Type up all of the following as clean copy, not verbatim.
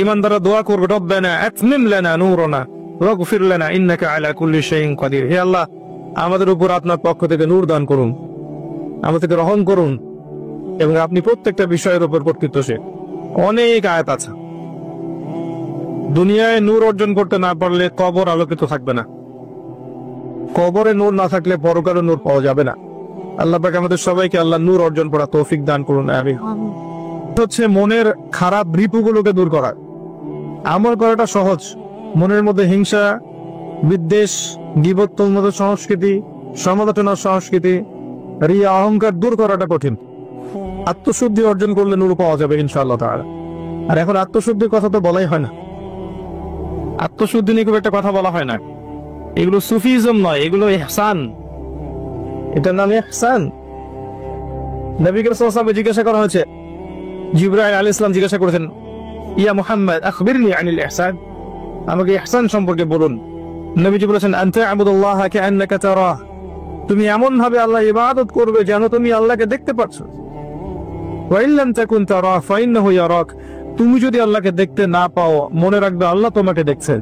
ইমানদাররা দোয়া করবে, রব্বানা আতমিম লানা নূরানা ওয়াগফির লানা ইন্নাকা আলা কুল্লি শাইইন কাদির। হে আল্লাহ, আমাদের উপর আপনার পক্ষ থেকে নূর দান করুন, আমাদেরকে রহম করুন, এবং আপনি প্রত্যেকটা বিষয়ের উপর কর্তৃত্বশীল। অনেক আয়াত আছে। দুনিয়ায় নূর অর্জন করতে না পারলে কবর আলোকিত থাকবে না, কবরে নূর না থাকলে পরকালে নূর পাওয়া যাবে না। আল্লাহ পাক আমাদের সবাইকে আল্লাহ নূর অর্জন করা তৌফিক দান করুন, আমিন। হচ্ছে মনের খারাপ রিপুগুলোকে দূর করা। আমল করাটা সহজ, মনের মধ্যে হিংসা, বিদ্বেষ, গীবত, তলমত সংস্কৃতি, সমালোচনার সংস্কৃতি, রিয়া, অহংকার দূর করাটা কঠিন। আত্মশুদ্ধি অর্জন করলে নূর পাওয়া যাবে ইনশাআল্লাহ তাআলা। আর এখন আত্মশুদ্ধির কথা তো বলাই হয় না, আত্মশুদ্ধি নিয়ে খুব একটা কথা বলা হয় না। এগুলো সুফিজম নয়, এগুলো ইহসান। এটার নাম ইহসান। নবী করিম সাল্লাল্লাহু আলাইহি ওয়াসাল্লাম জিজ্ঞাসা করা হয়েছে, জিবরাইল আলাইহিস সালাম জিজ্ঞাসা করেছেন, ইয়া মুহাম্মদ আখবিরনি আনিল ইহসান, আমাকে ইহসান সম্পর্কে বলুন। নবীজি বলেছেন, আনতা আবুদুল্লাহ কাআন্নাকা তারাহ, তুমি এমন ভাবে আল্লাহ ইবাদত করবে যেন তুমি আল্লাহকে দেখতে পাচ্ছ। ওয়া ইন লাম তাকুন তারাহ ফাইন্নাহু ইয়ারাক, তুমি যদি আল্লাহকে দেখতে না পাও, মনে রাখবে আল্লাহ তোমাকে দেখছেন।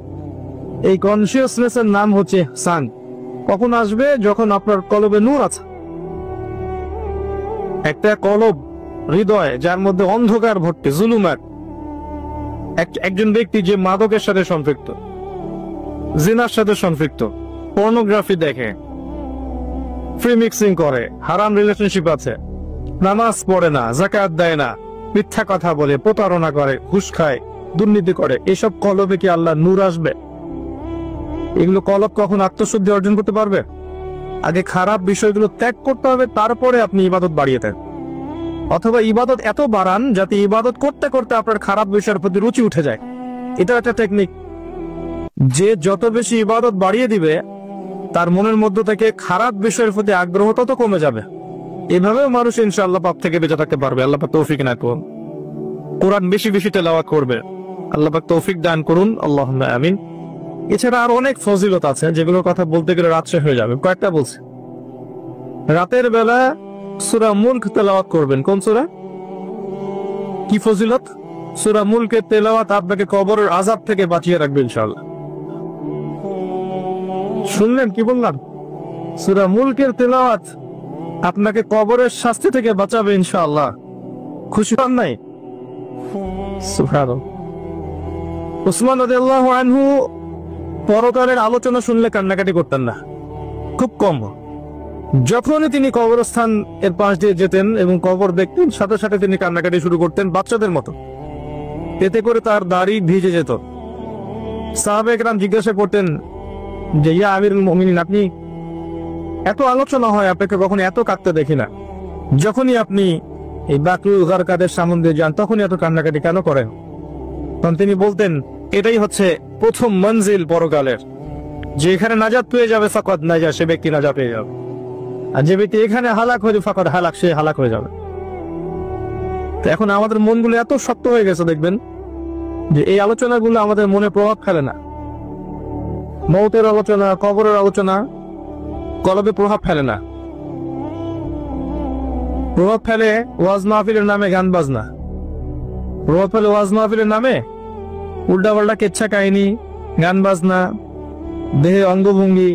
এই কনসিয়াসনেস এর নাম হচ্ছে ইহসান। কখন আসবে? যখন আপনার কলবে নূর আছে। একটা কলব, হৃদয় যার মধ্যে অন্ধকার ভর্তি, জুলুমাত। একজন ব্যক্তি যে মাদকের সাথে সম্পৃক্ত, জিনার সাথে সম্পৃক্ত, পর্নোগ্রাফি দেখে, ফ্রি মিক্সিং করে, হারাম রিলেশনশিপ আছে, নামাজ পড়ে না, যাকাত দেয় না, মিথ্যা কথা বলে, প্রতারণা করে, ঘুষ খায়, দুর্নীতি করে, এসব কলবে কি আল্লাহ নূর আসবে? এগুলো কলব কখন আত্মশুদ্ধি অর্জন করতে পারবে? আগে খারাপ বিষয়গুলো ত্যাগ করতে হবে, তারপরে আপনি ইবাদত বাড়িয়ে দেন। অথবা ইবাদত এত বাড়ান যাতে ইবাদত করতে করতে আপনার খারাপ বিষয়ের প্রতি রুচি উঠে যায়। এটা একটা টেকনিক। যে যত বেশি ইবাদত বাড়িয়ে দিবে, তার মনের মধ্য থেকে খারাপ বিষয়ের প্রতি আগ্রহ তত কমে যাবে। এভাবেও মানুষ ইনশাআল্লাহ পাপ থেকে বেঁচে থাকতে পারবে। আল্লাহ পাক তৌফিক না করুন। কোরআন বেশি বেশি তেলাওয়াত করবে, আল্লাহ পাক তৌফিক দান করুন, আল্লাহুম্মা আমিন। এছাড়া আর অনেক ফজিলত আছে যেগুলোর কথা বলতে গেলে রাত শেষ হয়ে যাবে। কয়েকটা বলছি। রাতের বেলা সূরা মুলক তেলাওয়াত করবেন। কোন সূরা? কি ফজিলত? সূরা মুলকের তেলাওয়াত আপনাকে কবরের আযাব থেকে বাঁচিয়ে রাখবে ইনশাআল্লাহ। শুনলেন কি বললাম? সূরা মুলকের তেলাওয়াত আপনাকে কবরের শাস্তি থেকে বাঁচাবে ইনশাআল্লাহ। খুশি হন নাই? সুবহানাল্লাহ। উসমান রাদিয়াল্লাহু আনহু পরকালের আলোচনা শুনলে কান্নাকাটি করতেন না, খুব কম। যখনই তিনি কবরস্থান এর পাশ দিয়ে যেতেন এবং কবর দেখতেন, সাথে সাথে তিনি কান্নাকাটি শুরু করতেন বাচ্চাদের মতো। এতে করে তার দাড়ি ভিজে যেত। সাহাবায়ে কেরাম জিজ্ঞাসা করতেন যে, ইয়া আমিরুল মুমিনিন, আপনি এত আলোচনা হয়, আপনাকে কখনো এত কাঁদতে দেখি না। যখনই আপনি এই বাকরুল গারকাদের সামনে দিয়ে যান, তখনই এত কান্নাকাটি কেন করেন? তখন তিনি বলতেন, এটাই হচ্ছে প্রথম মঞ্জিল পরকালের। যে এখানে নাজাত পেয়ে যাবে, ফাকাদ নাজা, সে ব্যক্তি নাজাত পেয়ে যাবে। আর যে ব্যক্তি এখানে হালাক হয়ে যাবে, ফাকাদ হালাক, সে হালাক হয়ে যাবে। তো এখন আমাদের মনগুলো এত শক্ত হয়ে গেছে, দেখবেন যে এই আলোচনাগুলো আমাদের মনে প্রভাব ফেলে না। মৌতের আলোচনা, কবরের আলোচনা কলবে প্রভাব ফেলে না। প্রভাব ফেলে ওয়াজ মাহফিলের নামে গান বাজনা, প্রভাব ফেলে ওয়াজ মাহফিলের নামে উল্টা পাল্টা কেচ্ছা কাহিনী, গান বাজনা, দেহে অঙ্গভঙ্গি,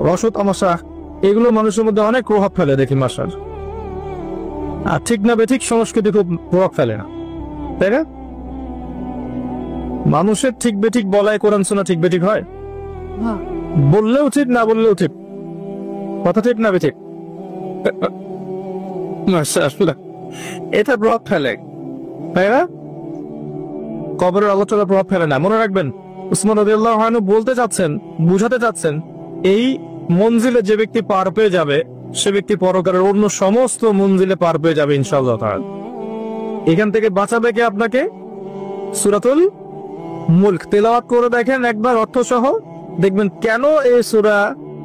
রসদ তামাশা, এগুলো মানুষের মধ্যে অনেক প্রভাব ফেলে দেখি মাসার। আর ঠিক না বেঠিক সংস্কৃতি খুব প্রভাব ফেলে না, তাই না? মানুষের ঠিক বেঠিক বলায় কোরআন শোনা ঠিক বেঠিক হয়? বললেও ঠিক, না বললেও ঠিক। কথা ঠিক না বেঠিক? এটা প্রভাব ফেলে, তাই না? কবরের আলোচনা প্রভাব ফেলে না। মনে রাখবেন, উসমান রাদিয়াল্লাহু আনহু বলতে চাচ্ছেন, বুঝাতে চাচ্ছেন, এই মঞ্জিলে যে ব্যক্তি পার পেয়ে যাবে, সে ব্যক্তি পরকালের অন্য সমস্ত মঞ্জিলে পার পেয়ে যাবে ইনশাআল্লাহ তাআলা। এখান থেকে বাঁচাবে কে আপনাকে? সূরাতুল মুলক তেলাওয়াত করে দেখেন একবার অর্থ সহ, দেখবেন কেন এই সূরা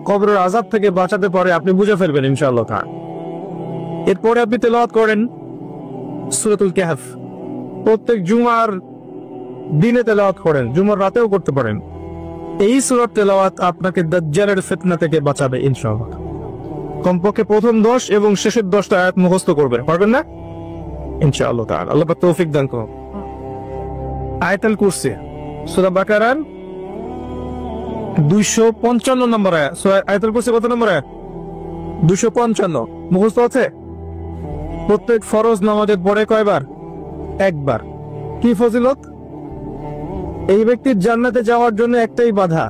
কবরের আযাব থেকে বাঁচাতে পারে, আপনি বুঝে ফেলবেন ইনশাআল্লাহ তাআলা। এরপরে আপনি তেলাওয়াত করেন সূরাতুল কাহফ। প্রত্যেক জুমার দিনে তেলাওয়াত করেন, জুমার রাতেও করতে পারেন। এই সূরার তেলাওয়াত আপনাকে দাজ্জালের ফিতনা থেকে বাঁচাবে ইনশাআল্লাহ। কমপক্ষে প্রথম 10 এবং শেষের 10টা আয়াত মুখস্থ করবেন, পারবেন না? ইনশাআল্লাহ তাআলা। আল্লাহ পাক তৌফিক দান করুন। আয়াতুল কুরসি সূরা বাকারার 255 নম্বর আয়াত। সূরা আয়াতুল কুরসি কত নম্বর আয়াত? 255। মুখস্থ আছে? প্রত্যেক ফরজ নামাজের পরে কয়বার? একবার। কি ফজিলত? এই ব্যক্তির জান্নাতে যাওয়ার জন্য একটাই বাধা,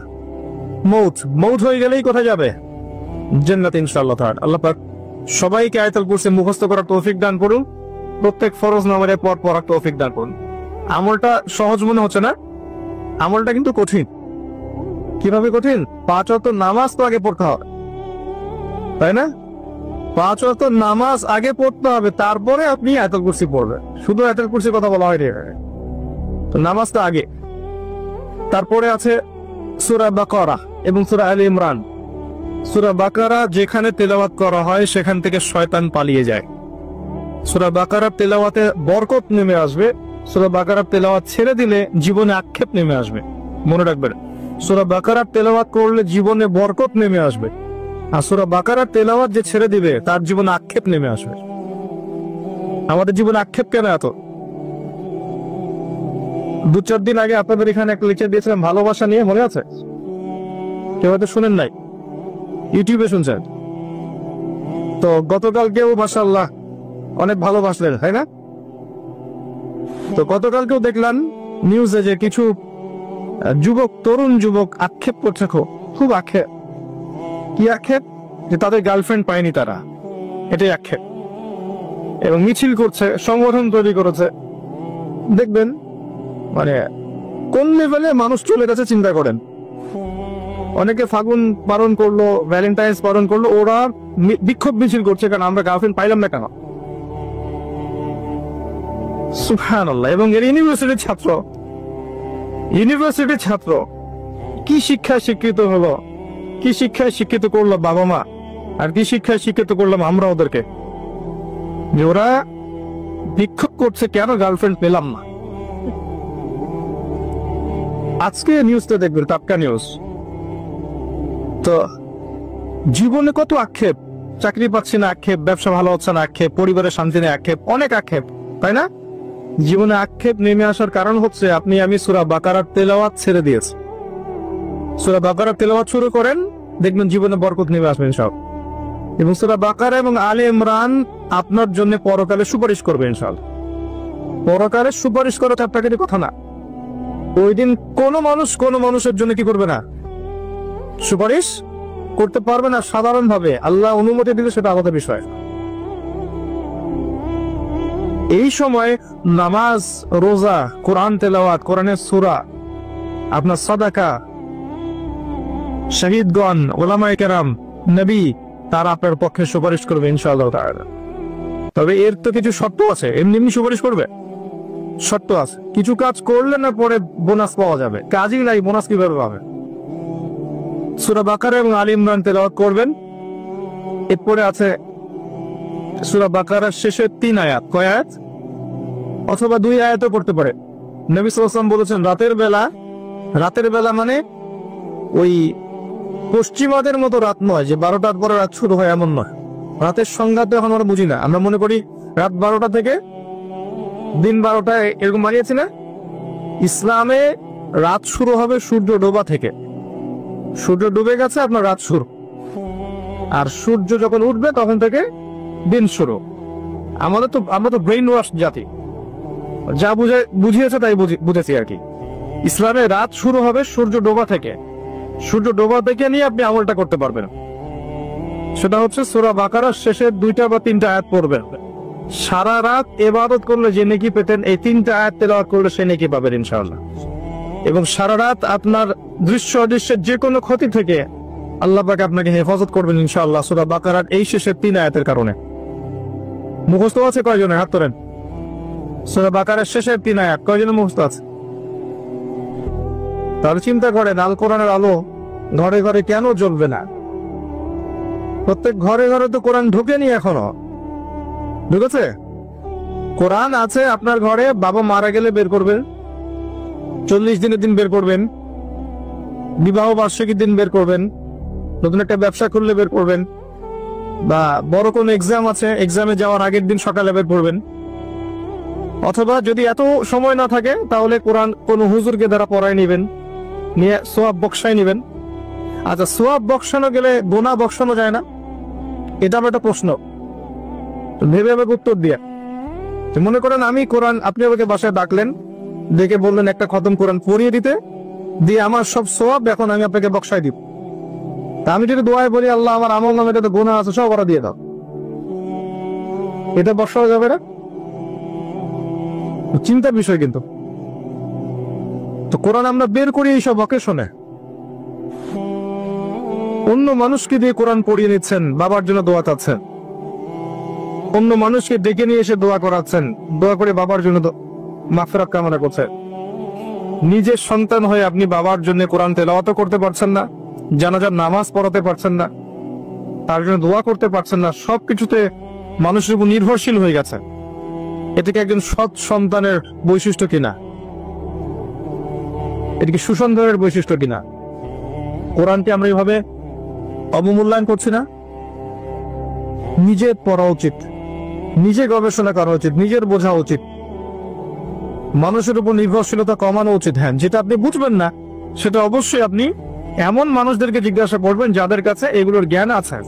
মৌত। মৌত হয়ে গেলেই কোথায় যাবে? জান্নাতে ইনশাআল্লাহ তাআলা। আল্লাহ পাক সবাইকে আয়াতুল কুরসি মুখস্থ করার তৌফিক দান করুন, প্রত্যেক ফরজ নামাজের পর পড়ার তৌফিক দান করুন। আমলটা সহজ মনে হচ্ছে না? আমলটা কিন্তু কঠিন। কিভাবে কঠিন? 5 ওয়াক্ত নামাজ তো আগে পড়তে হবে, তাই না? 5 ওয়াক্ত নামাজ আগে পড়তে হবে, তারপরে আপনি আয়াতুল কুরসি পড়বেন। শুধু আয়াতুল কুরসির কথা বলা হয়নি, তো নামাজটা আগে। তারপরে আছে সূরা বাকারা এবং সূরা আলে ইমরান। সূরা বাকারা যেখানে তেলাওয়াত করা হয় সেখান থেকে শয়তান পালিয়ে যায়। সূরা বাকারার তেলাওয়াতে বরকত নেমে আসবে, সূরা বাকারার তেলাওয়াত ছেড়ে দিলে জীবনে আক্ষেপ নেমে আসবে। মনে রাখবেন, সূরা বাকারার তেলাওয়াত করলে জীবনে বরকত নেমে আসবে, আর সূরা বাকারার তেলাওয়াত যে ছেড়ে দিবে তার জীবনে আক্ষেপ নেমে আসবে। আমাদের জীবনে আক্ষেপ কেন এত? 2-4 দিন আগে আপনাদের এখানে একটা লেকচার দিয়েছিলাম ভালোবাসা নিয়ে, মনে আছে? কেউ হয়তো শুনেন নাই, ইউটিউবে শুনছেন। তো গতকালকেও মাশাআল্লাহ অনেক ভালোবাসলেন, তাই না? তো গতকালকেও দেখলাম নিউজে যে কিছু যুবক, তরুণ যুবক আক্ষেপ করছে, খুব আক্ষেপ। কি আক্ষেপ? যে তাদের গার্লফ্রেন্ড পায়নি তারা, এটাই আক্ষেপ। এবং মিছিল করছে, সংগঠন তৈরি করেছে। দেখবেন মানে কোন লেভেলে মানুষ চলে গেছে চিন্তা করেন। অনেকে ফাগুন পালন করলো, ভ্যালেন্টাইন্স পালন করলো, ওরা বিক্ষোভ মিছিল করছে কারণ আমরা গার্লফ্রেন্ড পাইলাম না কেন। সুবহানাল্লাহ। এবং এর ইউনিভার্সিটির ছাত্র কি শিক্ষায় শিক্ষিত হলো, কি শিক্ষায় শিক্ষিত করলো বাবা মা, আর কি শিক্ষায় শিক্ষিত করলাম আমরা ওদেরকে, যে ওরা বিক্ষোভ করছে কেন গার্লফ্রেন্ড পেলাম না। আজকে নিউজটা দেখবেন, টাটকা নিউজ। তো জীবনে কত আক্ষেপ, চাকরি পাচ্ছি না আক্ষেপ, ব্যবসা ভালো হচ্ছে না আক্ষেপ, পরিবারের শান্তি নেই আক্ষেপ, অনেক আক্ষেপ, তাই না? জীবনে আক্ষেপ নেমে আসার কারণ হচ্ছে আমি সূরা বাকারার তেলাওয়াত ছেড়ে দিয়েছি। সূরা বাকারার তেলাওয়াত শুরু করেন, দেখবেন জীবনে বরকত নেমে আসবে ইনশাআল্লাহ। এবং সূরা বাকারা এবং আলে ইমরান আপনার জন্য পরকালে সুপারিশ করবে ইনশাআল্লাহ। পরকালে সুপারিশ করা চাপটাকে কথা না। ওই দিন কোন মানুষের জন্য কি করবে না? সুপারিশ করতে পারবে না। সাধারণভাবে আল্লাহ অনুমতি দিলে সেটা আলাদা বিষয়। এই সময় নামাজ, রোজা, কোরআন তেলাওয়াত, কোরআনের সূরা, আপনার সাদাকা, শহীদগণ, ওলামায়ে কেরাম, নবী, তারা আপনার পক্ষে সুপারিশ করবে ইনশাআল্লাহ তাআলা। তবে এর তো কিছু শর্ত আছে। এমনি এমনি সুপারিশ করবে? শর্ত আছে। কিছু কাজ করলে না পরে বোনাস পাওয়া যাবে, কাজই নাই বোনাস কিভাবে পাবে? সূরা বাকারা এবং আলে ইমরান তেলাওয়াত করবেন। এরপরে আছে সূরা বাকারার শেষের 3 আয়াত। কয় আয়াত? অথবা 2 আয়াতও পড়তে পারে। নবী সাল্লাল্লাহু আলাইহি ওয়াসাল্লাম বলেছেন রাতের বেলা মানে ওই পশ্চিমাদের মতো রাত নয়, যে 12টার পরে রাত শুরু হয়, এমন নয়। রাতের সংজ্ঞা তো এখন আমরা বুঝি না। আমরা মনে করি রাত 12টা থেকে দিন 12টায়, এরকম বানিয়েছি না? ইসলামে রাত শুরু হবে সূর্য ডোবা থেকে। সূর্য ডুবে গেছে, আপনার রাত শুরু। আর সূর্য যখন উঠবে তখন থেকে দিন শুরু। আমরা তো ব্রেইন ওয়াশ জাতি, যা বুঝিয়েছে তাই বুঝেছি আর কি। ইসলামে রাত শুরু হবে সূর্য ডোবা থেকে। সূর্য ডোবা থেকে নিয়ে আপনি আমলটা করতে পারবেন। সেটা হচ্ছে সূরা বাকারার শেষের 2টা বা 3টা আয়াত পড়বেন। সারা রাত ইবাদত করলে যে নেকি পেতেন, এই 3টা আয়াত তেলাওয়াত করলে সে নেকি পাবেন ইনশাআল্লাহ। এবং সারা রাত আপনার দৃশ্য অদৃশ্যের যে কোনো ক্ষতি থেকে আল্লাহ পাক আপনাকে হেফাজত করবেন ইনশাআল্লাহ সূরা বাকারার এই শেষের 3 আয়াতের কারণে। মুখস্থ আছে কয়জনের? হাত তোলেন। সূরা বাকারার শেষের 3 আয়াত কয়জনের মুখস্থ আছে? তাহলে চিন্তা করেন, আল কোরআনের আলো ঘরে ঘরে কেন জ্বলবে না? প্রত্যেক ঘরে ঘরে তো কোরআন ঢোকেনি এখনো। ঢুকেছে? কোরআন আছে আপনার ঘরে। বাবা মারা গেলে বের করবেন, 40 দিনের দিন বের করবেন, বিবাহ বার্ষিকীর দিন বের করবেন, নতুন একটা ব্যবসা করলে বের করবেন, বা বড় কোন এক্সাম আছে, এক্সামে যাওয়ার আগের দিন সকালে বের করবেন। অথবা যদি এত সময় না থাকে তাহলে কোরআন কোন হুজুরকে দ্বারা পড়ায় নিবেন, নিয়ে সোয়াব বক্সায় নিবেন। আচ্ছা, সোয়াব বক্সানো গেলে গোনা বক্সানো যায় না? এটা আমার একটা প্রশ্ন, ভেবে আমাকে উত্তর দিয়ে। মনে করেন আমি কোরআন, আপনি আমাকে বাসায় ডাকলেন, ডেকে বললেন একটা খতম কোরআন পড়িয়ে দিতে, দিয়ে আমার সব সোয়াব এখন আমি আপনাকে বক্সায় দিব। তা আমি যদি দোয়ায় বলি আল্লাহ আমার আমল নামে যত গুনাহ আছে সব ওরা দিয়ে দাও, এটা বক্সানো যাবে না? চিন্তার বিষয়। কিন্তু তো কোরআন আমরা বের করি এইসব অকেশনে। অন্য মানুষকে দিয়ে কোরআন পড়িয়ে নিচ্ছেন, বাবার জন্য দোয়া চাচ্ছেন, অন্য মানুষকে ডেকে নিয়ে এসে দোয়া করাচ্ছেন, দোয়া করে বাবার জন্য মাগফিরাত কামনা করছেন। নিজের সন্তান হয়ে আপনি বাবার জন্য কোরআন তেলাওয়াত করতে পারছেন না, জানাজার নামাজ পড়াতে পারছেন না, তার জন্য দোয়া করতে পারছেন না, সবকিছুতে মানুষের উপর নির্ভরশীল হয়ে গেছে। এটা কি একজন সৎ সন্তানের বৈশিষ্ট্য কিনা? এটা কি সুসন্তানের বৈশিষ্ট্য কিনা? কোরআনকে আমরা এইভাবে অবমূল্যায়ন করছি না? নিজে পড়া উচিত, নিজে গবেষণা করা উচিত, নিজের বোঝা উচিত, মানুষের উপর নির্ভরশীলতা কমানো উচিত। হ্যাঁ, যেটা আপনি বুঝবেন না সেটা অবশ্যই আপনি এমন মানুষদেরকে জিজ্ঞাসা করবেন যাদের কাছে এগুলোর জ্ঞান আছে।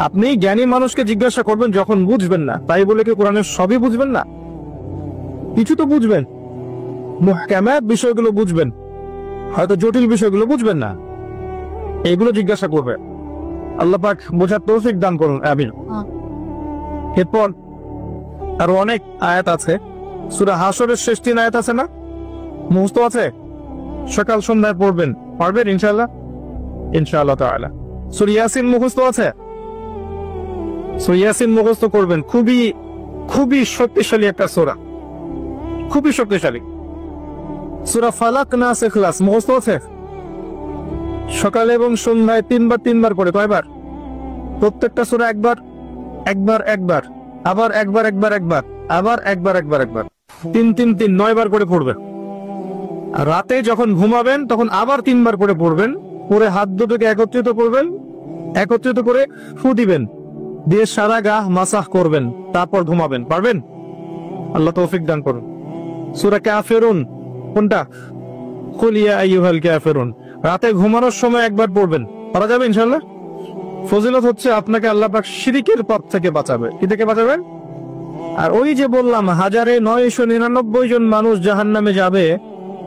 আপনি জ্ঞানী মানুষকে জিজ্ঞাসা করবেন যখন বুঝবেন না। তাই বলে কি কোরআনের সবই বুঝবেন না? কিছু তো বুঝবেন, মুহকামাত বিষয়গুলো বুঝবেন, হয়তো জটিল বিষয়গুলো বুঝবেন না, এইগুলো জিজ্ঞাসা করবে। আল্লাহ পাক বোঝার তৌফিক দান করুন, আমিন। এরপর আরো অনেক আয়াত আছে। সূরা হাশরের শেষ 3 আয়াত আছে না, মুখস্থ আছে? সকাল সন্ধ্যায় পড়বেন, পারবেন ইনশাআল্লাহ? ইনশাআল্লাহ তাআলা। সূরা ইয়াসিন মুখস্থ আছে? সূরা ইয়াসিন মুখস্থ করবেন, খুবই খুবই শক্তিশালী একটা সূরা, খুবই শক্তিশালী। সূরা ফালাক, নাস, ইখলাস মুখস্থ আছে? সকালে এবং সন্ধ্যায় 3 বার করে, কয়বার? প্রত্যেকটা সূরা একবার, আবার একবার, আবার একবার, 3 9 বার করে পড়বেন। রাতে যখন ঘুমাবেন তখন আবার 3 বার করে পড়বেন, পরে হাত দুটোকে একত্রিত করবেন, একত্রিত করে ফু দিবেন, দিয়ে সারা গা মাসাহ করবেন, তারপর ঘুমাবেন। পারবেন? আল্লাহ তৌফিক দান করুন। সূরা কাফিরুন কোনটা? কুল ইয়া আইয়ুহাল কাফিরুন রাতে ঘুমানোর সময় একবার পড়বেন, পারা যাবে ইনশাআল্লাহ। ফজিলত হচ্ছে আপনাকে আল্লাহ পাক শিরকের পাপ থেকে বাঁচাবে। কি থেকে বাঁচাবেন? আর ওই যে বললাম 1999 জন মানুষ জাহান্নামে যাবে,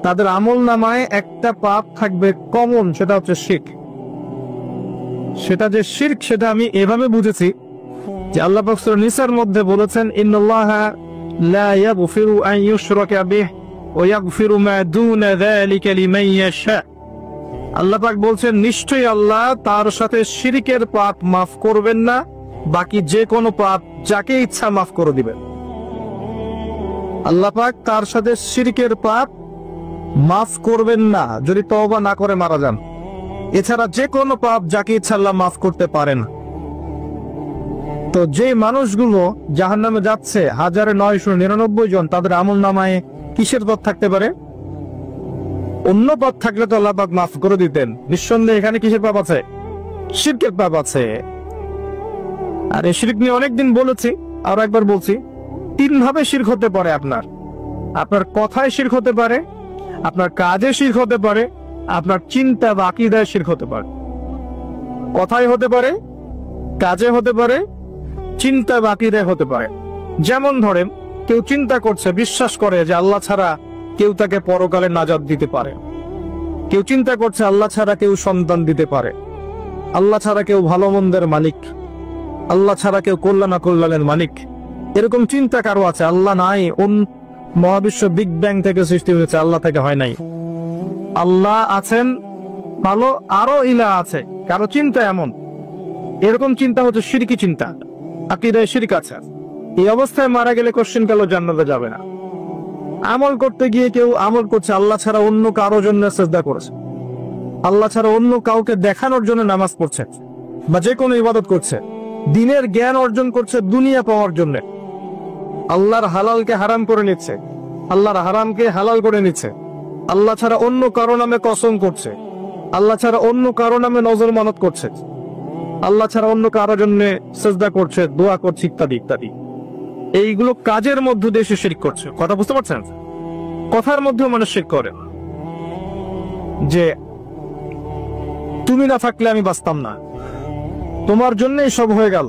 তাদের আমল নামায় একটা পাপ থাকবে কমন, সেটা হচ্ছে শিরক। সেটা যে শিরক সেটা আমি এভাবে বুঝেছি যে আল্লাহ পাক সূরা নিসার মধ্যে বলেছেন, ইন্নাল্লাহা লা ইয়াগফিরু আন ইউশরাকা বিহি ওয়া ইয়াগফিরু মা দুনা যালিকা লিমান ইয়াশা। আল্লাহ পাক বলছেন নিশ্চয়ই আল্লাহ তার সাথে শিরকের পাপ মাফ করবেন না, বাকি যে কোনো পাপ যাকে ইচ্ছা মাফ করে দিবেন। আল্লাহ পাক তার সাথে শিরকের পাপ মাফ করবেন না যদি তওবা না করে মারা যান। এছাড়া যে কোনো পাপ যাকে ইচ্ছা আল্লাহ মাফ করতে পারেন। তো যে মানুষগুলো জাহান্নামে যাচ্ছে 1999 জন, তাদের আমল নামায় কিসের পাপ থাকতে পারে? অন্য পাপ থাকলে তো আল্লাহ পাক মাফ করে দিতেন। নিঃসন্দেহে এখানে কিসের পাপ আছে? শিরকের পাপ আছে। আর এই শিরক নিয়ে অনেকদিন বলেছি, আর একবার বলছি, 3 ভাবে শিরক হতে পারে। আপনার কথায় শিরক হতে পারে, আপনার কাজে শিরক হতে পারে, আপনার চিন্তা বা আকীদায় শিরক হতে পারে। কথায় হতে পারে, কাজে হতে পারে, চিন্তা বা আকীদায় হতে পারে। যেমন ধরেন কেউ চিন্তা করছে, বিশ্বাস করে যে আল্লাহ ছাড়া কেউ তাকে পরকালে নাজাত দিতে পারে, কেউ চিন্তা করছে আল্লাহ ছাড়া কেউ সন্তান দিতে পারে, আল্লাহ ছাড়া কেউ ভালো মন্দের মালিক, আল্লাহ ছাড়া কেউ কল্যাণ অকল্যাণের মালিক। এরকম চিন্তা কারো আছে? আল্লাহ নাই, মহাবিশ্ব বিগ ব্যাং থেকে সৃষ্টি হয়েছে, আল্লাহ থেকে হয় নাই। আল্লাহ আছেন, ভালো আরো ইলা আছে, কারো চিন্তা এমন। এরকম চিন্তা হচ্ছে শিরকি চিন্তা, আকীদায় শিরক আছে। এই অবস্থায় মারা গেলে কোশ্চেন কালো জান্নাতে যাবে না। আমল করতে গিয়ে কেউ আমল করছে, আল্লাহ ছাড়া অন্য কারো জন্য সিজদা করেছে, আল্লাহ ছাড়া অন্য কাউকে দেখানোর জন্য নামাজ পড়ছে, বা যে কোনো ইবাদত করছে, দিনের জ্ঞান অর্জন করছে দুনিয়া পাওয়ার জন্য। আল্লাহর হালালকে হারাম করে নিচ্ছে, আল্লাহর হারামকে হালাল করে নিচ্ছে, আল্লাহ ছাড়া অন্য কারো নামে কসম করছে, আল্লাহ ছাড়া অন্য কারো নামে নজর মানত করছে। আল্লাহ ছাড়া অন্য কারোর জন্য সেজদা করছে, দোয়া করছে, ইত্যাদি ইত্যাদি। এইগুলো কাজের মধ্য দিয়ে সে শিরক করছে। কথা বুঝতে পারছেন? কথার মধ্যেও মানুষ শিরক করে, যে তুমি না থাকলে আমি বাঁচতাম না, তোমার জন্যই সব হয়ে গেল।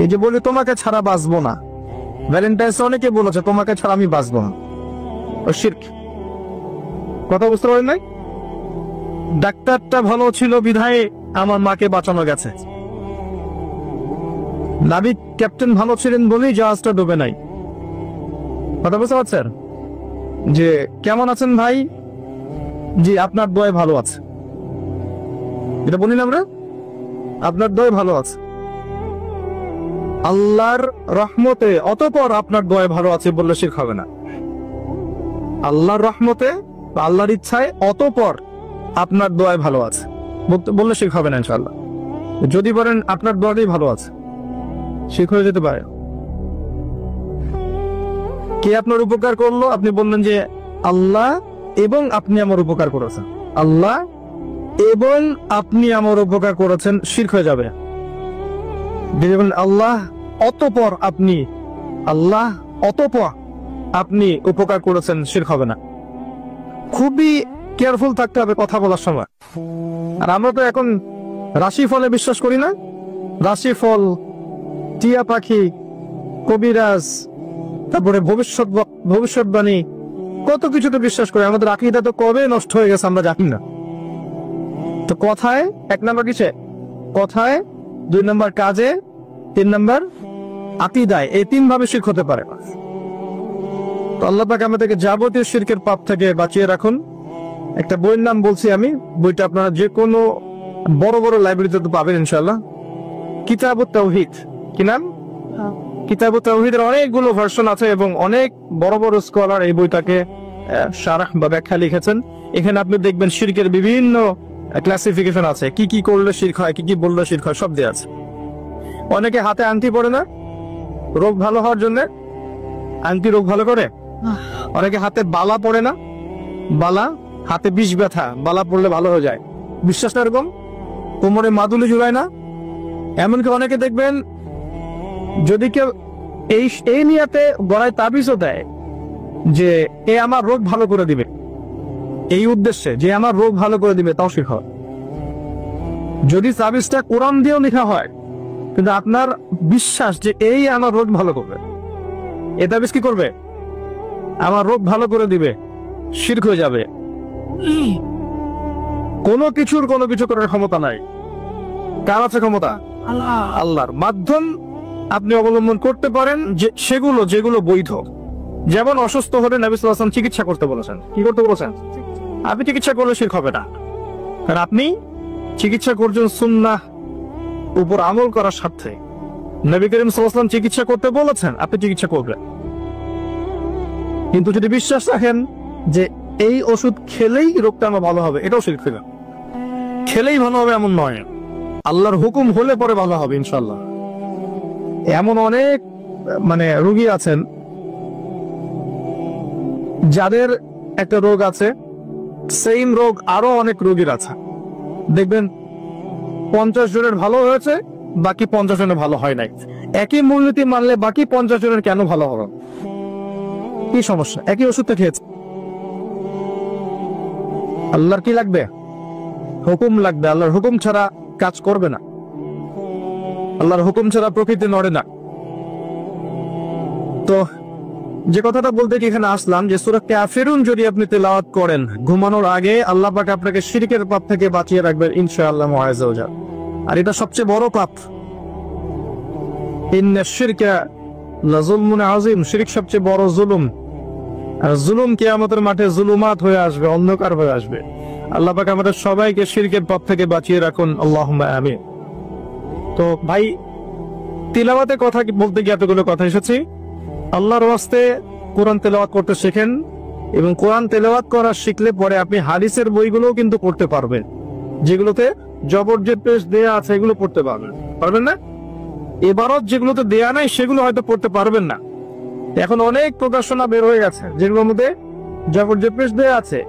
এই যে বলে তোমাকে ছাড়া বাঁচবো না, ভ্যালেন্টাইন্স অনেকে বলেছে তোমাকে ছাড়া আমি বাঁচবো না, ও শিরক। কথা বুঝতে পারেন নাই? ডাক্তারটা ভালো ছিল বিধায় আমার মাকে বাঁচানো গেছে, নাবিক ক্যাপ্টেন ভালো ছিলেন বলেই জাহাজটা ডুবে নাই। কথা বুঝতে পারছেন? যে কেমন আছেন ভাই? জি আপনার দোয়ায় ভালো আছে। এটা বলি না আমরা, আপনার দোয়ায় ভালো আছে। আল্লাহর রহমতে অতঃপর আপনার দোয়ায় ভালো আছে বললে শিরক হবে না। আল্লাহর রহমতে বা আল্লাহর ইচ্ছায় অতঃপর আপনার দোয়ায় ভালো আছে বললে শিরক হবে না ইনশাআল্লাহ। যদি বলেন আপনার দোয়াতেই ভালো আছে, শিরক হয়ে যেতে পারে। কে আপনার উপকার করলো? আপনি বললেন যে আল্লাহ এবং আপনি আমার উপকার করেছেন। আল্লাহ এবং আপনি আমার উপকার করেছেন, শিরক হয়ে যাবে। আল্লাহ অতঃপর আপনি, আল্লাহ অতঃপর আপনি উপকার করেছেন, শিরক হবে না। খুবই কেয়ারফুল থাকতে হবে কথা বলার সময়। আর আমরা তো এখন রাশিফলে বিশ্বাস করি না? রাশিফল, টিয়া পাখি, কবিরাজ, তারপরে ভবিষ্যৎবাণী, কত কিছুতে বিশ্বাস করি। আমাদের আকীদা তো কবে নষ্ট হয়ে গেছে আমরা জানি না। তো কথায় এক নাম্বার কিসে? কথায়, 2 নাম্বার কাজে, 3 নাম্বার আকীদায়। এই 3 ভাবে শিরক হতে পারে। তো আল্লাহ পাক আমাদেরকে যাবতীয় শিরকের পাপ থেকে বাঁচিয়ে রাখুন। একটা বইয়ের নাম বলছি আমি, বইটা আপনারা যে কোনো বড় বড় লাইব্রেরিতে তো পাবেন ইনশাআল্লাহ। কিতাবুত তাওহীদ। কি নাম? কিতাবুত তাওহীদের অনেকগুলো ভার্সন আছে এবং অনেক বড় বড় স্কলার এই বইটাকে শারহ বা ব্যাখ্যা লিখেছেন। এখানে আপনি দেখবেন শিরকের বিভিন্ন ক্লাসিফিকেশন আছে, কি কি করলে শিরক হয়, কি কি বললে শিরক হয়, সব দেয়া আছে। অনেকে হাতে আংটি পরে না রোগ ভালো হওয়ার জন্য, আংটি রোগ ভালো করে। অনেকে হাতে বালা পরে না, বালা, হাতে বিষ ব্যথা, বালা পড়লে ভালো হয়ে যায়, বিশ্বাস না এরকম। কোমরে মাদুলি জুড়ায় না। এমনকি অনেকে দেখবেন যদি কেউ এই নিয়াতে গলায় তাবিজও দেয় যে এ আমার রোগ ভালো করে দিবে, এই উদ্দেশ্যে যে আমার রোগ ভালো করে দিবে, তাও শিরক হয়। যদি তাবিজটা কোরআন দিয়েও লেখা হয় কিন্তু আপনার বিশ্বাস যে এই আমার রোগ ভালো করবে, এ তাবিজ কি করবে? আমার রোগ ভালো করে দিবে, শিরক হয়ে যাবে। কোনো কিছু করার ক্ষমতা নাই। কার আছে ক্ষমতা? আল্লাহর। মাধ্যম আপনি অবলম্বন করতে পারেন যে সেগুলো যেগুলো বৈধ। যেমন অসুস্থ হলে নবী সাল্লাল্লাহু আলাইহি ওয়াসাল্লাম চিকিৎসা করতে বলেছেন। কি করতে বলেছেন? আপনি চিকিৎসা করলে শিরক হবে না, কারণ আপনি চিকিৎসা করছেন সুন্নাহ উপর আমল করার স্বার্থে। নবী করিম সাল্লাল্লাহু আলাইহি ওয়াসাল্লাম চিকিৎসা করতে বলেছেন, আপনি চিকিৎসা করবেন। কিন্তু যদি বিশ্বাস রাখেন যে এই ওষুধ খেলেই রোগটা আমার ভালো হবে, এটাও শিরক হবে। খেলেই ভালো হবে এমন নয়, আল্লাহর হুকুম হলে পরে ভালো হবে ইনশাআল্লাহ। এমন অনেক রোগী আছেন যাদের একটা রোগ আছে, সেম রোগ আরো অনেক রোগীর আছে। দেখবেন 50 জনের ভালো হয়েছে, বাকি 50 জনের ভালো হয় নাই। একই মূলনীতি মানলে বাকি 50 জনের কেন ভালো হবে? কি সমস্যা? একই ওষুধটা খেয়েছে। আল্লাহর কি লাগবে? হুকুম লাগবে। আল্লাহর হুকুম ছাড়া কাজ করবে না। আল্লাহর হুকুম ছাড়া প্রকৃতি নড়ে না। তো যে কথাটা বলতে কি এখানে আসলাম, যে সূরা কাফিরুন যদি আপনি তেলাওয়াত করেন ঘুমানোর আগে, আল্লাহ পাক আপনাকে শিরকের পাপ থেকে বাঁচিয়ে রাখবেন ইনশাআল্লাহ মুআজ্জা ওয়া জাল। আর এটা সবচেয়ে বড় পাপ। ইন্নাশ শিরকা লাযুলমুন আযীম। শিরক সবচেয়ে বড় জুলুম। আর জুলুম কিয়ামতের মাঠে জুলুমাত হয়ে আসবে, অন্ধকার হয়ে আসবে। আল্লাহ পাক আমাদের সবাইকে শিরকের পাপ থেকে বাঁচিয়ে রাখুন, আল্লাহুম্মা আমিন। তো ভাই, তিলাওয়াতের কথা বলতে গিয়ে এতগুলো কথা এসেছি। আল্লাহর ওয়াস্তে কোরআন তেলাওয়াত করতে শেখেন, এবং কোরআন তেলাওয়াত করা শিখলে পরে আপনি হাদিসের বইগুলোও কিন্তু পড়তে পারবেন, যেগুলোতে জবরজের পেশ দেয়া আছে, এগুলো পড়তে পারবেন না? ইবারত যেগুলোতে দেয়া নাই সেগুলো হয়তো পড়তে পারবেন না। এখন অনেক প্রকাশনা বের হয়ে গেছে যেগুলোর মধ্যে জবরজের পেশ দেয়া আছে,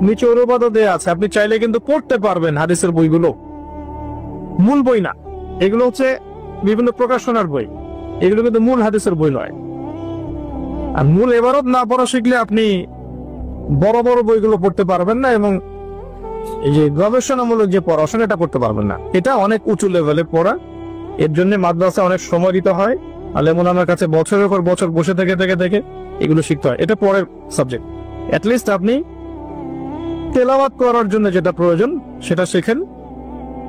নিচে অনুবাদও দেয়া আছে। আপনি চাইলে কিন্তু পড়তে পারবেন হাদিসের বইগুলো। মূল বই না, এগুলো হচ্ছে বিভিন্ন প্রকাশনার বই, এগুলো কিন্তু মূল হাদিসের বই নয়। আর মূল ইবারত না পড়া শিখলে আপনি বড় বড় বইগুলো পড়তে পারবেন না, এবং এই যে গবেষণামূলক যে পড়াশোনা এটা করতে পারবেন না। এটা অনেক উঁচু লেভেলে পড়া, এর জন্য মাদ্রাসা অনেক সময় দিতে হয়, আলেমুল আমার কাছে বছরের পর বছর বসে থেকে থেকে থেকে এগুলো শিখতে হয়। এটা পরের সাবজেক্ট। অ্যাটলিস্ট আপনি তেলাওয়াত করার জন্য যেটা প্রয়োজন সেটা শেখেন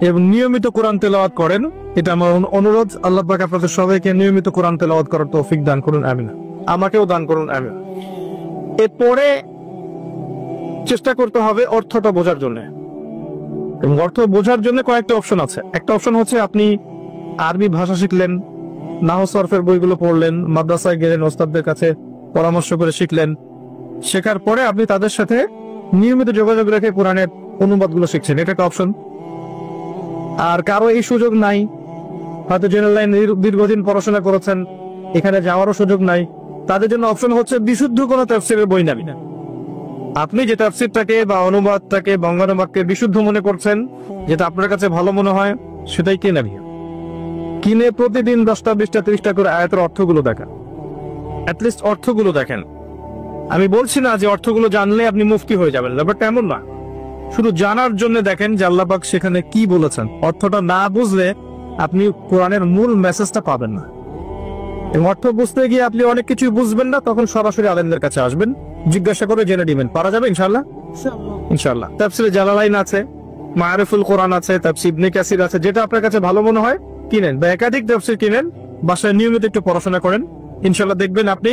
এবং নিয়মিত কোরআন তেলাওয়াত করেন। এটা আমার অনুরোধ। আল্লাহ পাক আপনাদের সবাইকে নিয়মিত কোরআন তেলাওয়াত করার তৌফিক দান করুন, আমিন। আমাকেও দান করুন, আমিন। এরপরে চেষ্টা করতে হবে অর্থটা বোঝার জন্য, এবং অর্থ বোঝার জন্য কয়েকটা অপশন আছে। একটা অপশন হচ্ছে আপনি আরবি ভাষা শিখলেন, নাহু সরফের বইগুলো পড়লেন, মাদ্রাসায় গেলেন, ওস্তাদদের কাছে পরামর্শ করে শিখলেন। শেখার পরে আপনি তাদের সাথে নিয়মিত যোগাযোগ রেখে কোরআনের অনুবাদগুলো শিখছেন, এটা একটা অপশন। আর কারো এই সুযোগ নাই, হয়তো জেনারেল লাইন দীর্ঘদিন পড়াশোনা করেছেন, এখানে যাওয়ারও সুযোগ নাই, তাদের জন্য অপশন হচ্ছে বিশুদ্ধ কোনো তাফসীরের বই নেবেন। আপনি যে তাফসীরটাকে বা অনুবাদটাকে বঙ্গানুবাদকে বিশুদ্ধ মনে করছেন, যেটা আপনার কাছে ভালো মনে হয়, সেটাই কিনে নেবেন। কিনে প্রতিদিন 10টা 20টা 30টা করে আয়াতের অর্থগুলো দেখেন, অ্যাটলিস্ট অর্থগুলো দেখেন। আমি বলছি না যে অর্থগুলো জানলে আপনি মুফতি হয়ে যাবেন, ব্যাপারটা এমন না। শুধু জানার জন্য দেখেন যে আল্লাহ পাক সেখানে কি বলেছেন। অর্থটা না বুঝলে আপনি কোরআনের মূল মেসেজটা পাবেন না, এবং অর্থ বুঝতে গিয়ে আপনি অনেক কিছু বুঝবেন না। তখন সরাসরি আলেমদের কাছে আসবেন, জিজ্ঞাসা করে জেনে দিবেন, পারা যাবে ইনশাআল্লাহ। ইনশাআল্লাহ তাফসীরে জালালাইন আছে, মাআরিফুল কোরআন আছে, তাফসীর ইবনে কাসির আছে, যেটা আপনার কাছে ভালো মনে হয় কিনেন, বা একাধিক তাফসীর কিনেন, বাসায় নিয়মিত একটু পড়াশোনা করেন। ইনশাআল্লাহ দেখবেন আপনি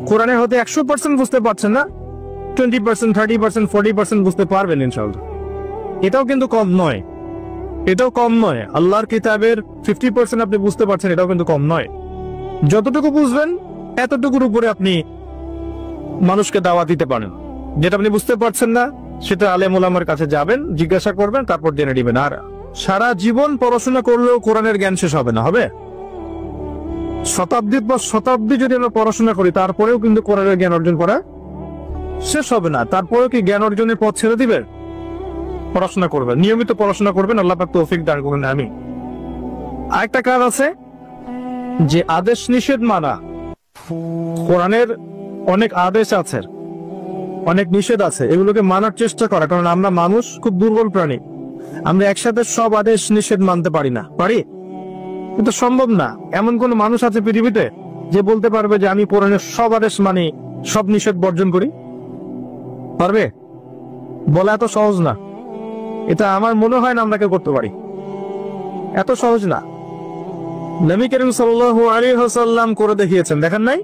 কোরআনের হতে 100% বুঝতে পারছেন না, 20%, 30%, 40% বুঝতে পারবেন ইনশাআল্লাহ। এটাও কিন্তু কম নয়, এটাও কম নয়। আল্লাহর কিতাবের 50% আপনি বুঝতে পারছেন, এটাও কিন্তু কম নয়। যতটুকু বুঝবেন এতটুকুর উপরে আপনি মানুষকে দাওয়াত দিতে পারেন। যেটা আপনি বুঝতে পারছেন না সেটা আলেম ওলামার কাছে যাবেন, জিজ্ঞাসা করবেন, তারপর জেনে দিবেন। আর সারা জীবন পড়াশোনা করলেও কোরআনের জ্ঞান শেষ হবে না, হবে? শতাব্দীর পর শতাব্দী যদি আমরা পড়াশোনা করি, তারপরেও কিন্তু কোরআনের জ্ঞান অর্জন করা শেষ হবে না। তারপরেও কি জ্ঞান অর্জনের পথ ছেড়ে দিবেন? পড়াশোনা করবেন, নিয়মিত পড়াশোনা করবেন, আল্লাহ পাক তৌফিক দান করুন, আমিন। আরেকটা কাজ আছে যে আদেশ নিষেধ মানা। কোরআনের অনেক আদেশ আছে, অনেক নিষেধ আছে, এগুলোকে মানার চেষ্টা করা। কারণ আমরা মানুষ খুব দুর্বল প্রাণী, আমরা একসাথে সব আদেশ নিষেধ মানতে পারি না। পারি? কিন্তু সম্ভব না। এমন কোন মানুষ আছে পৃথিবীতে যে বলতে পারবে যে আমি কোরআনের সব আদেশ মানি, সব নিষেধ বর্জন করি? পারবে? বলা এত সহজ না। এটা আমার মনে হয় না আমরা কেউ করতে পারি, এত সহজ না। নবী করিম সাল্লাল্লাহু আলাইহি ওয়াসাল্লাম করে দেখিয়েছেন, দেখেন নাই?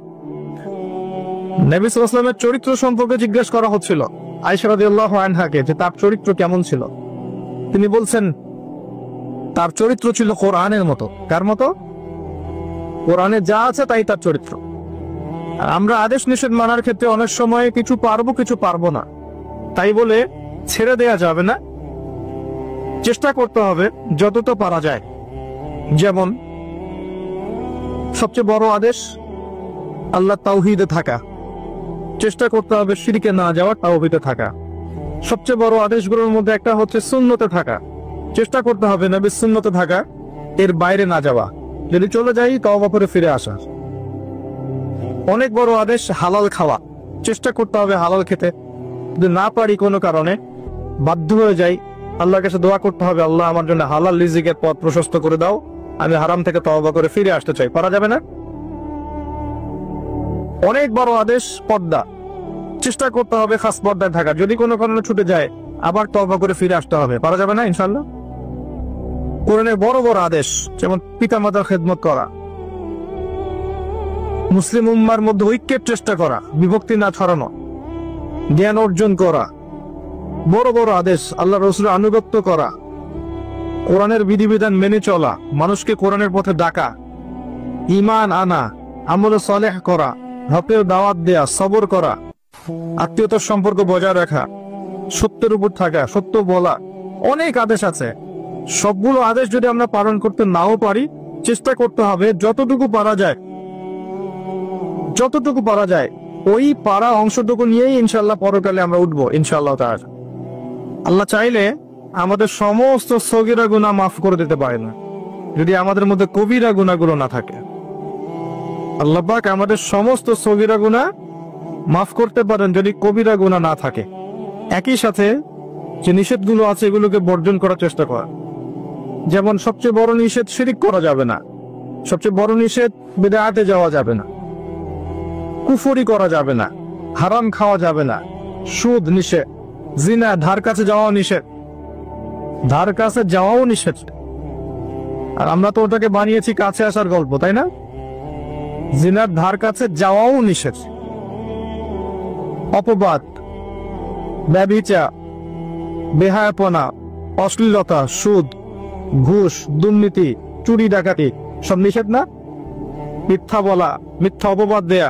নবী সাল্লাল্লাহু আলাইহি ওয়াসাল্লামের চরিত্র সম্পর্কে জিজ্ঞেস করা হচ্ছিল আয়েশা রাদিয়াল্লাহু আনহাকে, যে তার চরিত্র কেমন ছিল। তিনি বলছেন তার চরিত্র ছিল কোরআনের মতো। কার মতো? কোরআনে যা আছে তাই তার চরিত্র। আর আমরা আদেশ নিষেধ মানার ক্ষেত্রে অনেক সময় কিছু পারবো কিছু পারবো না, তাই বলে ছেড়ে দেয়া যাবে না, চেষ্টা করতে হবে যতটা পারা যায়। যেমন সবচেয়ে বড় আদেশ আল্লাহ তাওহীদে থাকা, চেষ্টা করতে হবে শিরকে না যাওয়ার, তাওহীদে থাকা। সবচেয়ে বড় আদেশগুলোর মধ্যে একটা হচ্ছে সুন্নতে থাকা, চেষ্টা করতে হবে নবীর সুন্নতে থাকা, এর বাইরে না যাওয়া। যদি চলে যাই তওবা করে ফিরে আসা। অনেক বড় আদেশ হালাল খাওয়া, চেষ্টা করতে হবে হালাল খেতে। যদি না পারি কোনো কারণে, বাধ্য হয়ে যাই, আল্লাহর কাছে দোয়া করতে হবে, আল্লাহ আমার জন্য হালাল রিজিকের পথ প্রশস্ত করে দাও, আমি হারাম থেকে তওবা করে ফিরে আসতে চাই। পারা যাবে না? অনেক বড় আদেশ পর্দা, চেষ্টা করতে হবে খাস পর্দায় থাকা। যদি কোনো কারণে ছুটে যায় আবার তওবা করে ফিরে আসতে হবে। পারা যাবে না ইনশাআল্লাহ? কোরআনের বড় বড় আদেশ, যেমন পিতামাতার খেদমত করা, মুসলিম উম্মার মধ্যে ঐক্যের চেষ্টা করা, বিভক্তি না ছড়ানো, জ্ঞান অর্জন করা, বড় বড় আদেশ। আল্লাহ রাসূলের আনুগত্য করা, কোরআনের বিধিবিধান মেনে চলা, মানুষকে কোরআনের পথে ডাকা, ঈমান আনা, আমল সালেহ করা, হকের দাওয়াত দেয়া, সবর করা, আত্মীয়তার সম্পর্ক বজায় রাখা, সত্যের উপর থাকা, সত্য বলা। অনেক আদেশ আছে। সবগুলো আদেশ যদি আমরা পালন করতে নাও পারি, চেষ্টা করতে হবে যতটুকু পারা যায়, যতটুকু পারা যায় ওই পারা অংশটুকু নিয়েই ইনশাআল্লাহ পরকালে আমরা উঠবো ইনশাআল্লাহ তাআলা। আল্লাহ চাইলে আমাদের সমস্ত সগীরা গুনাহ মাফ করে দিতে পারে না যদি আমাদের মধ্যে কবিরা গুনাহগুলো না থাকে। আল্লাহ পাক আমাদের সমস্ত সগীরা গুনাহ মাফ করতে পারেন যদি কবিরা গুনাহ না থাকে। একই সাথে যে নিষেধগুলো আছে এগুলোকে বর্জন করার চেষ্টা করা। যেমন সবচেয়ে বড় নিষেধ শিরিক করা যাবে না, সবচেয়ে বড় নিষেধ বিদআতে যাওয়া যাবে না, কুফরি করা যাবে না, হারাম খাওয়া যাবে না, সুদ নিষেধ, জিনা ধার কাছে যাওয়া নিষেধ, ধার কাছে যাওয়াও নিষেধ। আর আমরা তো ওটাকে বানিয়েছি কাছে আসার গল্প, তাই না? জিনার ধার কাছে যাওয়াও নিষেধ। অপবাদ, ব্যভিচার, বেহায়াপনা, অশ্লীলতা, সুদ, ঘুষ, দুর্নীতি, চুরি ডাকাতি সব নিষেধ না? মিথ্যা বলা, মিথ্যা অপবাদ দেয়া,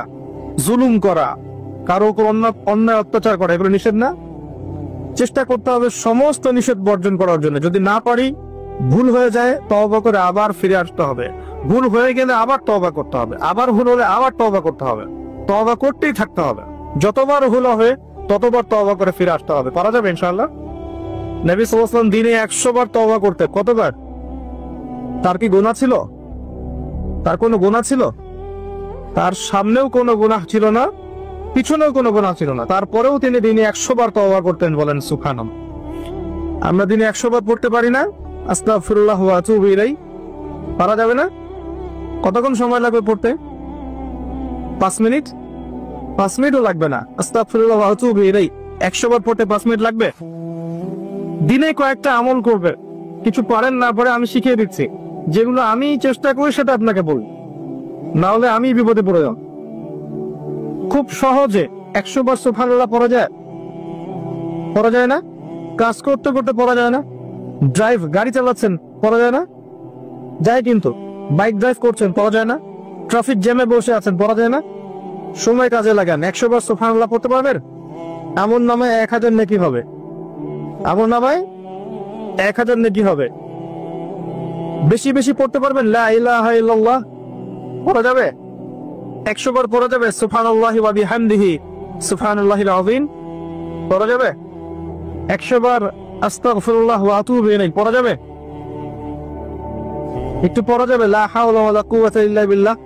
জুলুম করা, কারো উপর অন্যায় অত্যাচার করা, এগুলো নিষেধ না? চেষ্টা করতে হবে সমস্ত নিষেধ বর্জন করার জন্য। যদি না পারি, ভুল হয়ে যায়, তওবা করে আবার ফিরে আসতে হবে। ভুল হয়ে গেলে আবার তওবা করতে হবে, আবার ভুল হলে আবার তওবা করতে হবে, তওবা করতেই থাকতে হবে। যতবার ভুল হবে ততবার তওবা করে ফিরে আসতে হবে। পারা যাবে ইনশাআল্লাহ? নবী সাল্লাল্লাহু আলাইহি ওয়াসাল্লাম দিনে 100 বার তওবা করতেন। কতবার? তার কি গুনাহ ছিল? তার কোনো গুনাহ ছিল? তার সামনেও কোনো গুনাহ ছিল না, পিছনেও কোনো গুনাহ ছিল না, তারপরেও তিনি দিনে 100 বার তওবা করতেন। বলেন সুবহানাল্লাহ। আমরা দিনে 100 বার পড়তে পারি না? আস্তাগফিরুল্লাহ ওয়া আতুবু ইলাইহি। পারা যাবে না? কতক্ষণ সময় লাগবে পড়তে? 5 মিনিট? 5 মিনিটও লাগবে না। আস্তাগফিরুল্লাহ ওয়া আতুবু ইলাইহি 100 বার পড়তে 5 মিনিট লাগবে? দিনে কয়েকটা আমল করবে, কিছু পারেন না পারে আমি শিখিয়ে দিচ্ছি, যেগুলো আমি চেষ্টা করি সেটা আপনাকে বলি, না হলে আমি বিপদে পড়ে যাব। খুব সহজে 100 বার সুবহানাল্লাহ পড়া যায়। পড়া যায় না? কাজ করতে করতে পড়া যায় না? ড্রাইভ, গাড়ি চালাচ্ছেন, পড়া যায় না? যায় কিন্তু। বাইক ড্রাইভ করছেন, পড়া যায় না? ট্রাফিক জ্যামে বসে আছেন, পড়া যায় না? সময় কাজে লাগান, 100 বার সুবহানাল্লাহ পড়তে পারবেন? আমল নামায় 1000 নেকি হবে। আমল নামায় 1000 নেকি হবে। বেশি বেশি পড়তে পারবেন? লা ইলাহা ইল্লাল্লাহ পড়া যাবে? 100 বার পড়া যাবে? সুবহানাল্লাহি ওয়া বিহামদিহি সুবহানাল্লাহিল আযীম পড়া যাবে? 100 বার আস্তাগফিরুল্লাহ ওয়া আতুবু ইলাইহি পড়া যাবে? একটু পড়া যাবে? লা হাওলা ওয়ালা কুওয়াতা ইল্লা বিল্লাহ।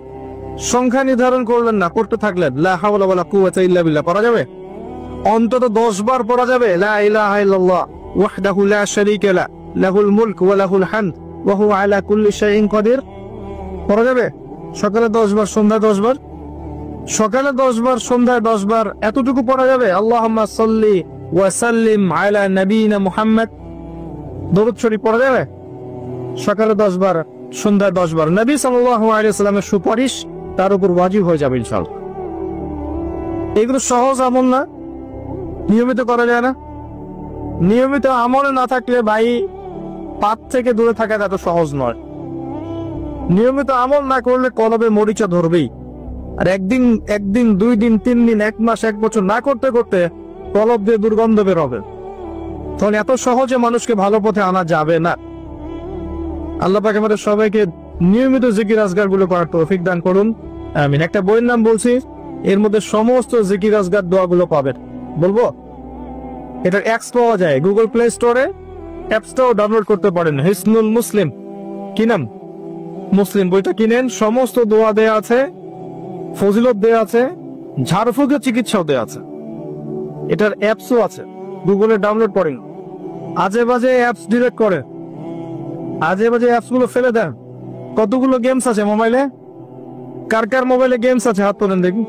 সংখ্যা নির্ধারণ করলেন না, পড়তে থাকলেন, লা হাওলা ওয়ালা কুওয়াতা ইল্লা বিল্লাহ পড়া যাবে? অন্তত 10 বার পড়া যাবে? লা ইলাহা ইল্লাল্লাহ ওয়াহদাহু লা শারীকা লা লাহুল মুলক ওয়া লাহুল হামদ ওয়া হুয়া আলা কুল্লি শাইইন কাদির পড়া যাবে? সকালে 10 বার, সন্ধ্যায় 10 বার। সকালে 10 বার, সন্ধ্যায় 10 বার, এতটুকু পড়া যাবে? আল্লাহুম্মা সাল্লি ওয়া সাল্লিম আলা নবিয়িনা মুহাম্মদ দরুদ শরীফ পড়া যাবে? সকালে 10 বার, সন্ধ্যায় 10 বার। নবী সাল্লাল্লাহু আলাইহি ওয়াসাল্লামের সুপারিশ তার উপর ওয়াজিব হয়ে যাবে ইনশাআল্লাহ। এগুলো সহজ আমল না? নিয়মিত করা যায় না? নিয়মিত আমলে না থাকলে ভাই, পাপ থেকে দূরে থাকা এত সহজ নয়। নিয়মিত আমল না করলে কলবে মরিচা ধরবেই। আর একদিন, 2 দিন, 3 দিন, 1 মাস, 1 বছর না করতে করতে কলব দিয়ে দুর্গন্ধ বের হবে। তখন এত সহজে মানুষকে ভালো পথে আনা যাবে না। আল্লাহ পাক আমাদের সবাইকে নিয়মিত জিকির আজগার গুলো করার তৌফিক দান করুন, আমিন। একটা বইয়ের নাম বলছি, এর মধ্যে সমস্ত জিকির আজগার দোয়াগুলো পাবেন। বলবো? এটার অ্যাপস পাওয়া যায় গুগল প্লে স্টোরে, অ্যাপসটাও ডাউনলোড করতে পারেন। হিসনুল মুসলিম, কি নাম? মুসলিম বইটা কিনেন, সমস্ত দোয়া দেয়া আছে, ফজিলত দেয়া আছে, ঝাড়ফুঁকের চিকিৎসাও দেয়া আছে। এটার অ্যাপসও আছে, গুগলে ডাউনলোড করেন। আজে বাজে অ্যাপস ডিলিট করে, আজে বাজে অ্যাপস গুলো ফেলে দেন। কতগুলো গেমস আছে মোবাইলে? কার কার মোবাইলে গেমস আছে হাত তোলেন দেখি।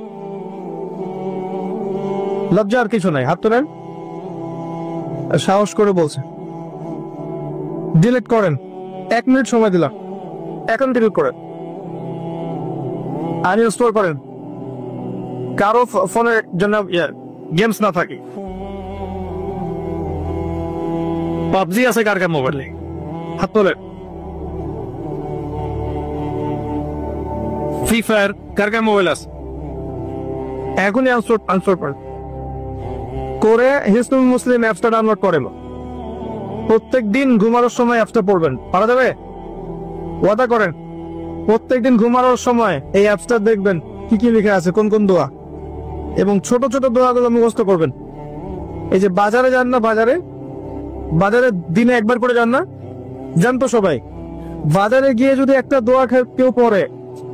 লজ্জার কিছু নাই, হাত তোলেন। সাহস করে বলছে ডিলিট করেন। 1 মিনিট সময় দিলাম, এখন ডিলিট করেন, আনইনস্টল করেন। কারো ফোনের জন্য গেমস না থাকে। পাবজি আছে কার কার মোবাইলে? হাত তোলেন। ফ্রি ফায়ার কার কার মোবাইল আছে? এখনই আনস্টল করেন করে হিসনুল মুসলিম অ্যাপসটা ডাউনলোড করেন। প্রত্যেক দিন ঘুমানোর সময় অ্যাপসটা পড়বেন। পারা যাবে? ওয়াদা করেন প্রত্যেকদিন ঘুমানোর সময় এই অ্যাপসটা দেখবেন কি কি লেখা আছে, কোন কোন দোয়া, এবং ছোট ছোট দোয়াগুলো মুখস্থ করবেন। এই যে বাজারে যান না, বাজারে বাজারে দিনে একবার করে যান না? জানতো সবাই। বাজারে গিয়ে যদি একটা দোয়া কেউ পড়ে,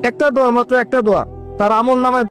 একটা দোয়া, মাত্র একটা দোয়া, তার আমল নামায়